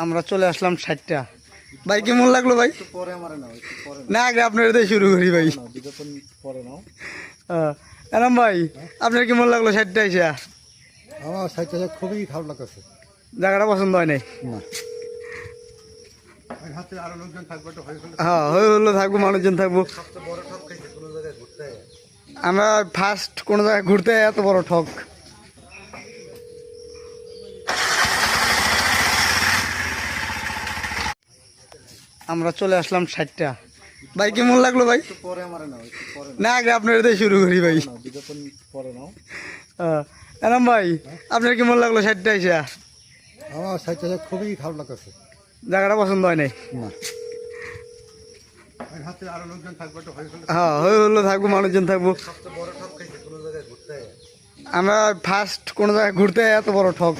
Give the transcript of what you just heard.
আমরা চলে আসলাম 60টা। ভাই কেমন লাগলো ভাই? না আগে আপনার দিয়ে শুরু করি ভাই। এরম ভাই আপনার কেমন লাগলো 60টা এসে? আমার সাইডটা খুবই খারাপ লাগতেছে। জায়গাটা পছন্দ হয় নাই? না, হ্যাঁ হয়ে হলো, থাকবো মানুষজন থাকবো। আমরা ফার্স্ট কোনো জায়গায় ঘুরতে এত বড় ঠক। আমরা চলে আসলাম 60টা। ভাই কেমন লাগলো ভাই? না আগে আপনার দিয়ে শুরু করি ভাই। এরম ভাই আপনার কেমন লাগলো 60টা এসে? আমার সাইডটা খুবই খারাপ লাগতেছে। জায়গাটা পছন্দ হয় নাই? না, হ্যাঁ হয়ে হলো, থাকবো মানুষজন থাকবো। আমরা ফার্স্ট কোনো জায়গায় ঘুরতে এত বড় ঠক।